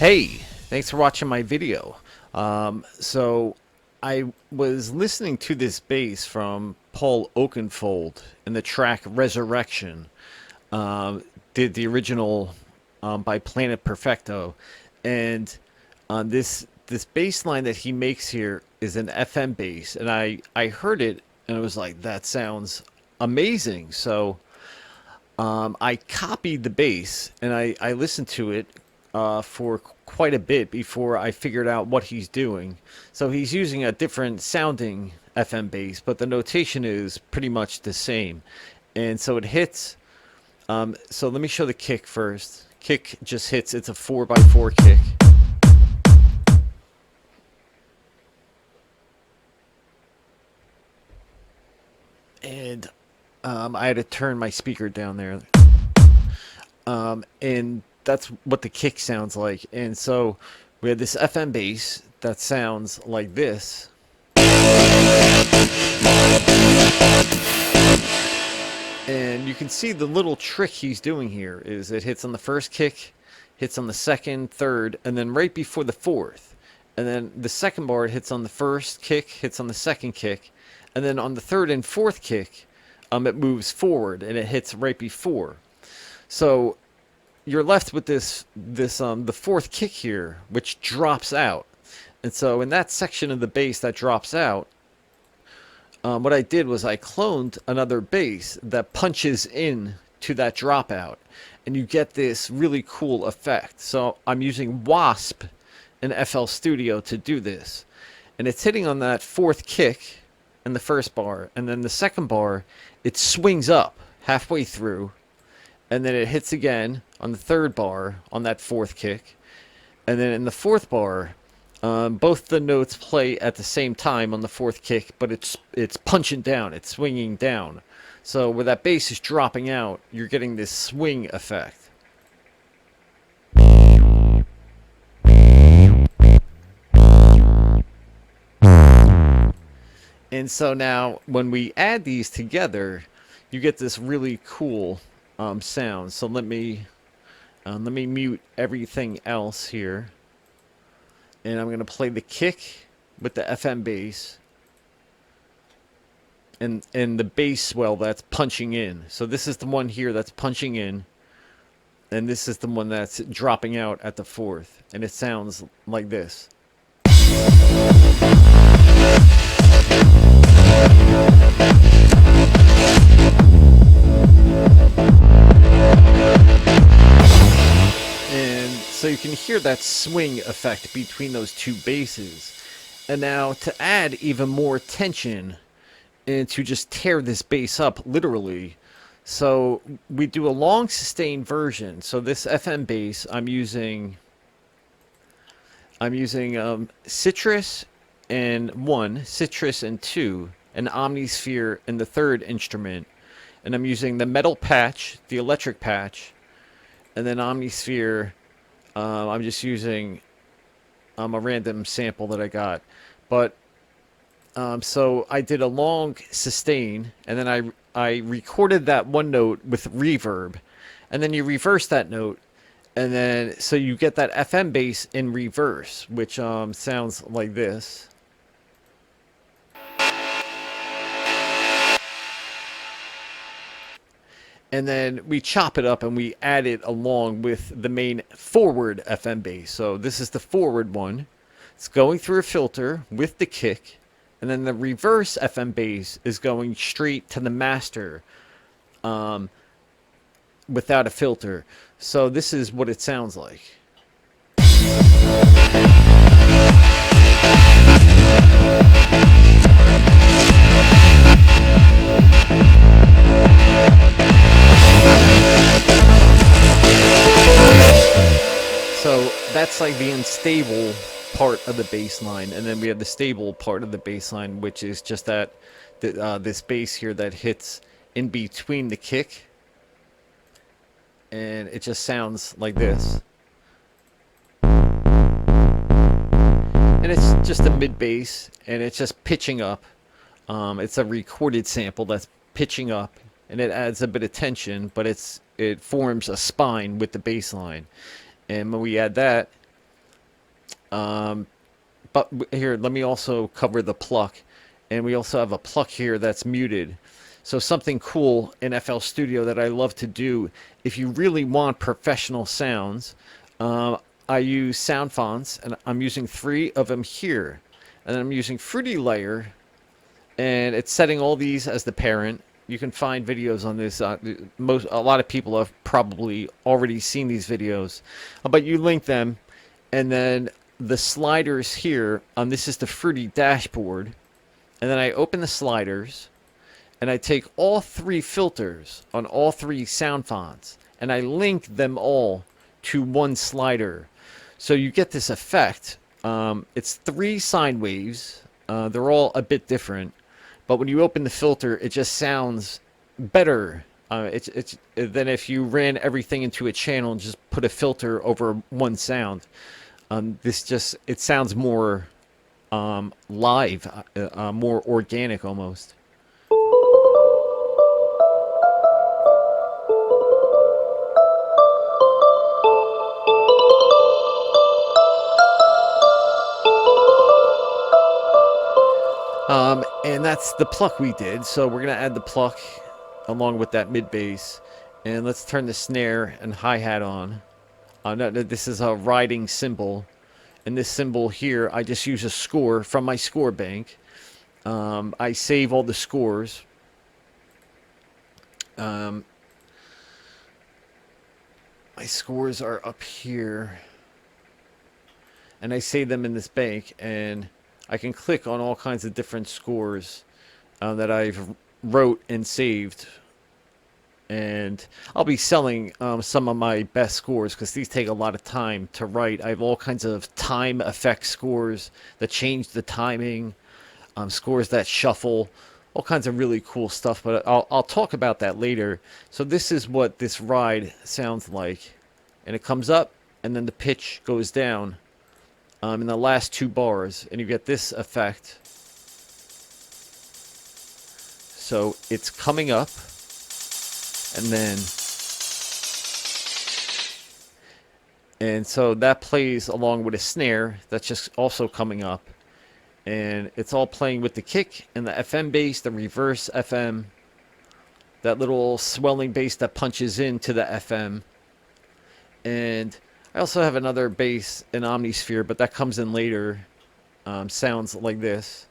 Hey, thanks for watching my video. So I was listening to this bass from Paul Oakenfold in the track Resurrection. Did the original by Planet Perfecto, and this bass line that he makes here is an FM bass, and I heard it and it was like, that sounds amazing. So I copied the bass and I listened to it for quite a bit before I figured out what he's doing. So he's using a different sounding FM bass, but the notation is pretty much the same. And so it hits. So let me show the kick first. Kick just hits. It's a 4x4 kick. And I had to turn my speaker down there. And that's what the kick sounds like. And so we have this FM bass that sounds like this. And you can see the little trick he's doing here is it hits on the first kick, hits on the second, third, and then right before the fourth. And then the second bar, it hits on the first kick, hits on the second kick, and then on the third and fourth kick, it moves forward and it hits right before. So you're left with the fourth kick here, which drops out. And so in that section of the bass that drops out, what I did was I cloned another bass that punches in to that dropout, and you get this really cool effect. So I'm using Wasp in FL Studio to do this, and it's hitting on that fourth kick in the first bar, and then the second bar it swings up halfway through, and then it hits again on the third bar on that fourth kick, and then in the fourth bar, both the notes play at the same time on the fourth kick, but it's punching down, it's swinging down. So where that bass is dropping out, you're getting this swing effect. And so now when we add these together, you get this really cool sound. So let me mute everything else here. And I'm going to play the kick with the FM bass and the bass swell that's punching in. So this is the one here that's punching in, and this is the one that's dropping out at the fourth, and it sounds like this. So you can hear that swing effect between those two basses. And now to add even more tension and to just tear this bass up literally, so we do a long sustained version. So this FM bass, I'm using Citrus and 1, Citrus and 2, an Omnisphere in the third instrument. And I'm using the metal patch, the electric patch, and then Omnisphere. I'm just using a random sample that I got. But so I did a long sustain, and then I recorded that one note with reverb, and then you reverse that note, and then so you get that FM bass in reverse, which sounds like this. And then we chop it up and we add it along with the main forward FM bass. So this is the forward one. It's going through a filter with the kick. And then the reverse FM bass is going straight to the master without a filter. So this is what it sounds like. So that's like the unstable part of the bass line, and then we have the stable part of the bass line, which is just that this bass here that hits in between the kick, and it just sounds like this. And it's just a mid bass, and it's just pitching up. It's a recorded sample that's pitching up, and it adds a bit of tension, but it forms a spine with the bass line. And when we add that, But here, let me also cover the pluck. And we also have a pluck here that's muted. So something cool in FL Studio that I love to do, if you really want professional sounds, I use sound fonts, and I'm using 3 of them here. And I'm using Fruity Layer, and it's setting all these as the parent. You can find videos on this. A lot of people have probably already seen these videos, but you link them, and then the sliders here. This is the Fruity dashboard, and then I open the sliders, and I take all 3 filters on all 3 sound fonts, and I link them all to one slider, so you get this effect. It's 3 sine waves. They're all a bit different. But when you open the filter, it just sounds better. It's than if you ran everything into a channel and just put a filter over one sound. It sounds more live, more organic almost. And that's the pluck we did. So we're going to add the pluck along with that mid bass. And let's turn the snare and hi-hat on. No, this is a riding cymbal. And this cymbal here, I just use a score from my score bank. I save all the scores. My scores are up here. And I save them in this bank. And I can click on all kinds of different scores that I've wrote and saved, and I'll be selling some of my best scores because these take a lot of time to write. I have all kinds of time effect scores that change the timing, scores that shuffle, all kinds of really cool stuff, but I'll talk about that later. So this is what this ride sounds like, and it comes up and then the pitch goes down in the last 2 bars, and you get this effect. So it's coming up, and so that plays along with a snare that's just also coming up, and it's all playing with the kick and the FM bass, the reverse FM, that little swelling bass that punches into the FM, and I also have another bass in Omnisphere, but that comes in later. Sounds like this.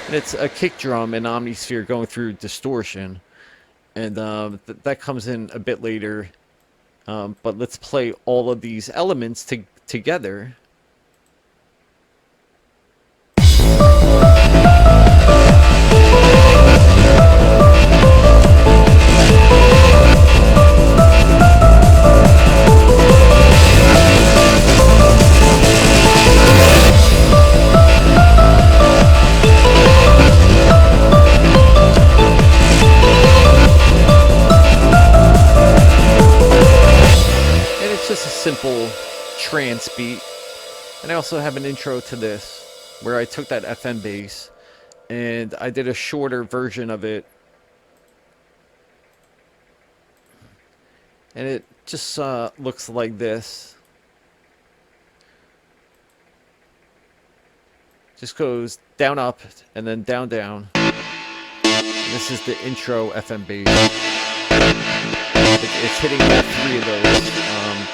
And it's a kick drum in Omnisphere going through distortion. And that comes in a bit later. But let's play all of these elements together. Simple trance beat, and I also have an intro to this where I took that FM bass and I did a shorter version of it, and it just looks like this. Just goes down up and then down down. And this is the intro FM bass. It's hitting all 3 of those.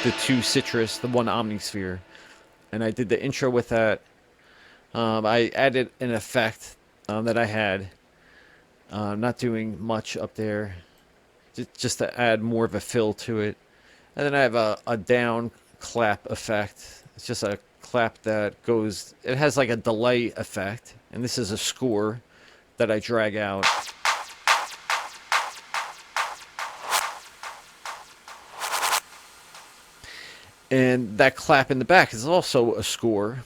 The 2 Citrus, the 1 Omnisphere, and I did the intro with that. I added an effect that I had, not doing much up there, just to add more of a fill to it. And then I have a down clap effect. It's just a clap that goes, it has like a delay effect, and this is a score that I drag out. And that clap in the back is also a score.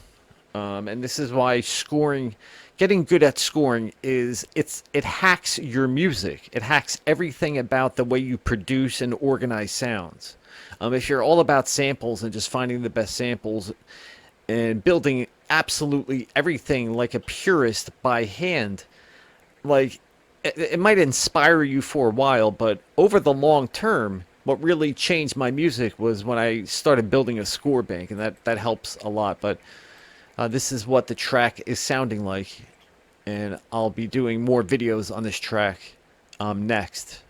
And this is why scoring, getting good at scoring it hacks your music. It hacks everything about the way you produce and organize sounds. If you're all about samples and just finding the best samples and building absolutely everything like a purist by hand, like it might inspire you for a while, but over the long term, what really changed my music was when I started building a score bank, and that helps a lot. But this is what the track is sounding like, and I'll be doing more videos on this track next.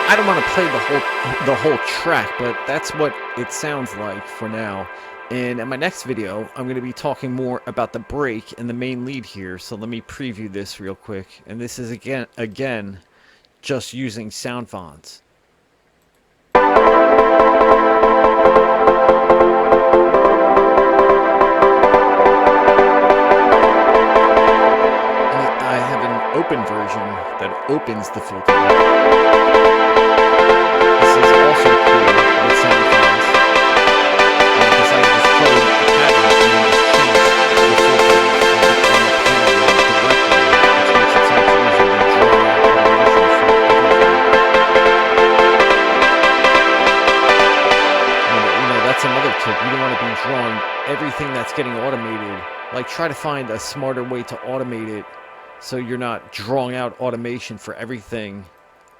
I don't want to play the whole track, but that's what it sounds like for now. And in my next video, I'm going to be talking more about the break and the main lead here. So let me preview this real quick. And this is again just using sound fonts. I have an open version that opens the filter. This is also cool with sound fonts. Because I just code a pattern and then just change the filter on the panel directly, which makes it so much easier to draw out animations for everything. That's another tip. You don't want to be drawing everything that's getting automated. Like, try to find a smarter way to automate it so you're not drawing out automation for everything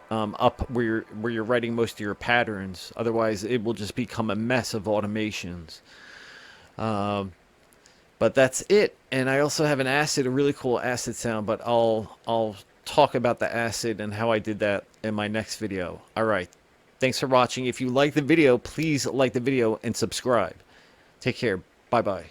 up where you're writing most of your patterns. Otherwise, it will just become a mess of automations. But that's it. And I also have an acid, a really cool acid sound, but I'll talk about the acid and how I did that in my next video. All right. Thanks for watching. If you like the video, please like the video and subscribe. Take care. Bye-bye.